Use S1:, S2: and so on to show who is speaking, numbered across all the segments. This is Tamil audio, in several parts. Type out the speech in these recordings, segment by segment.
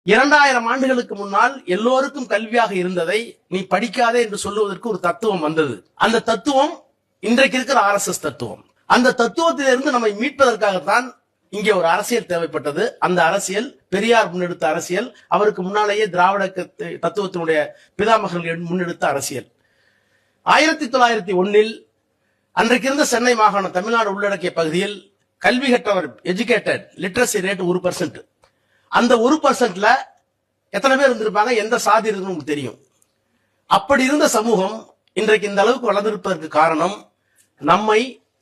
S1: 2000 ஆண்டுகளுக்கு முன்னால் எல்லோருக்கும் கல்வியாக இருந்ததை நீ படிக்காதே என்று சொல்லுவதற்கு ஒரு தத்துவம் வந்தது. அந்த தத்துவம் இன்றைக்கு இருக்கிற RSS தத்துவம். அந்த தத்துவத்திலிருந்து நம்மை மீட்பதற்காகத்தான் இங்கே ஒரு அரசியல் தேவைப்பட்டது. அந்த அரசியல் பெரியார் முன்னெடுத்த அரசியல், அவருக்கு முன்னாலேயே திராவிட தத்துவத்தினுடைய பிதாமகர்கள் முன்னெடுத்த அரசியல். 1901 அன்றைக்கு இருந்த சென்னை மாகாணம் தமிழ்நாடு உள்ளடக்கிய பகுதியில் கல்வி கற்றவர் எஜுகேட்டட் லிட்ரஸி ரேட் 1%. அந்த 1%ல எத்தனை பேர் இருந்திருப்பாங்க, எந்த சாதி இருக்குன்னு உங்களுக்கு தெரியும். அப்படி இருந்த சமூகம் இன்றைக்கு இந்த அளவுக்கு வளர்ந்திருப்பதற்கு காரணம்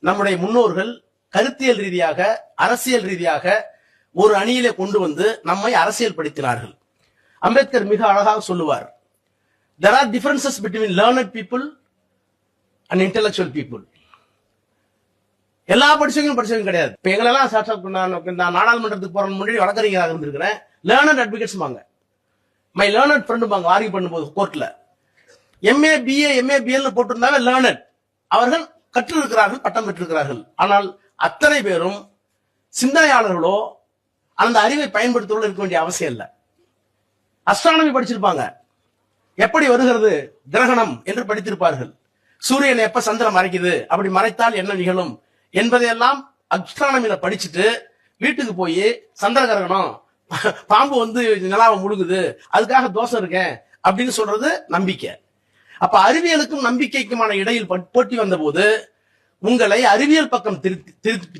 S1: நம்முடைய முன்னோர்கள் கருத்தியல் ரீதியாக அரசியல் ரீதியாக ஒரு அணியிலே கொண்டு வந்து நம்மை அரசியல் படுத்தினார்கள். அம்பேத்கர் மிக அழகாக சொல்லுவார், there are differences between learned people and intellectual people. எல்லா படிச்சவங்க கிடையாது. இப்ப எங்களெல்லாம் நான் நாடாளுமன்றத்துக்கு போற முன்னாடி வழக்கறிஞராக இருந்திருக்கிறேன். லேர்னட் அட்வொகேட்ஸ் வாங்க, மை லேர்னட் ஃப்ரெண்டு வாங்க, ஆர்கியூ பண்ணும்போது கோர்ட்ல MA BA MA BL போட்டிருந்தாவே லேர்னட், அவர்கள் கற்றிருக்கிறார்கள், பட்டம் பெற்றிருக்கிறார்கள். ஆனால் அத்தனை பேரும் சிந்தனையாளர்களோ அந்த அறிவை பயன்படுத்துவதோ இருக்க வேண்டிய அவசியம் இல்லை. அஸ்ட்ரானமி படிச்சிருப்பாங்க, எப்படி வருகிறது கிரகணம் என்று படித்திருப்பார்கள். சூரியன் எப்ப சந்திரன் மறைக்குது, அப்படி மறைத்தால் என்ன நிகழும் என்பதையெல்லாம் அஸ்ட்ரானமியில படிச்சுட்டு வீட்டுக்கு போய் சந்திர கிரகணம், பாம்பு வந்து நிலாவை முழுகுது, அதுக்காக தோஷம் இருக்கேன் அப்படின்னு சொல்றது நம்பிக்கை. அப்ப அறிவியலுக்கும் நம்பிக்கைக்குமான இடையில் போட்டி வந்த போது உங்களை அறிவியல் பக்கம்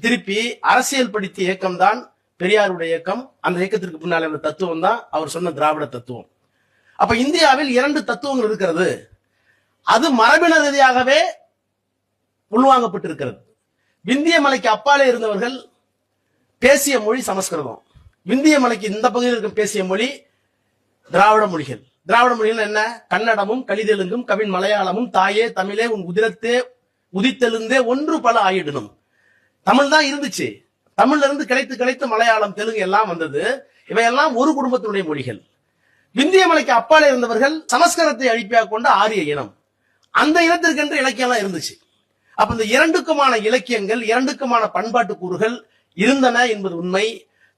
S1: திருப்பி அரசியல் படித்த இயக்கம் தான் பெரியாருடைய இயக்கம். அந்த இயக்கத்திற்கு பின்னால் அந்த தத்துவம் தான் அவர் சொன்ன திராவிட தத்துவம். அப்ப இந்தியாவில் 2 தத்துவங்கள் இருக்கிறது. அது மரபின ரீதியாகவே உள்வாங்கப்பட்டிருக்கிறது. விந்திய மலைக்கு அப்பாலே இருந்தவர்கள் பேசிய மொழி சமஸ்கிருதம், விந்திய மலைக்கு இந்த பகுதியில் இருக்கும் பேசிய மொழி திராவிட மொழிகள். திராவிட மொழிகள் என்ன? கன்னடமும் கலிதெலுங்கும் கவின் மலையாளமும் தாயே தமிழே உன் உதிரத்தே உதித்தெழுந்தே ஒன்று பல ஆயிடணும். தமிழ் தான் இருந்துச்சு. தமிழ்ல இருந்து கிடைத்து மலையாளம் தெலுங்கு எல்லாம் வந்தது. இவையெல்லாம் ஒரு குடும்பத்தினுடைய மொழிகள். விந்திய மலைக்கு அப்பாலே இருந்தவர்கள் சமஸ்கிருதத்தை அழிப்பியாக கொண்ட ஆரிய இனம். அந்த இனத்திற்கென்று இலக்கியம் இருந்துச்சு. அப்ப இந்த 2க்குமான இலக்கியங்கள், 2க்குமான பண்பாட்டு கூறுகள் இருந்தன என்பது உண்மை.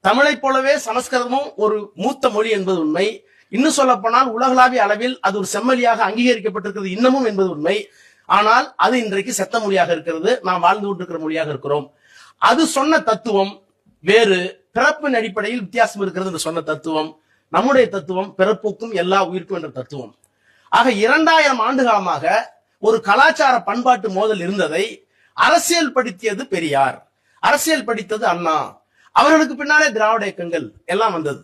S1: தமிழை போலவே சமஸ்கிருதமும் ஒரு மூத்த மொழி என்பது உண்மை. இன்னும் சொல்ல போனால் உலகளாவிய அளவில் அது ஒரு செம்மொழியாக அங்கீகரிக்கப்பட்டிருக்கிறது இன்னமும் என்பது உண்மை. ஆனால் அது இன்றைக்கு செத்த மொழியாக இருக்கிறது, நாம் வாழ்ந்து கொண்டிருக்கிற மொழியாக இருக்கிறோம். அது சொன்ன தத்துவம் வேறு, பிறப்பின் அடிப்படையில் வித்தியாசம் இருக்கிறது என்று சொன்ன தத்துவம். நம்முடைய தத்துவம் பிறப்புக்கும் எல்லா உயிர்க்கும் என்ற தத்துவம். ஆக 2000 ஆண்டு காலமாக ஒரு கலாச்சார பண்பாட்டு மோதல் இருந்ததை அரசியல் படுத்தியது பெரியார், அரசியல் படித்தது அண்ணா, அவர்களுக்கு பின்னாலே திராவிட இயக்கங்கள் எல்லாம் வந்தது.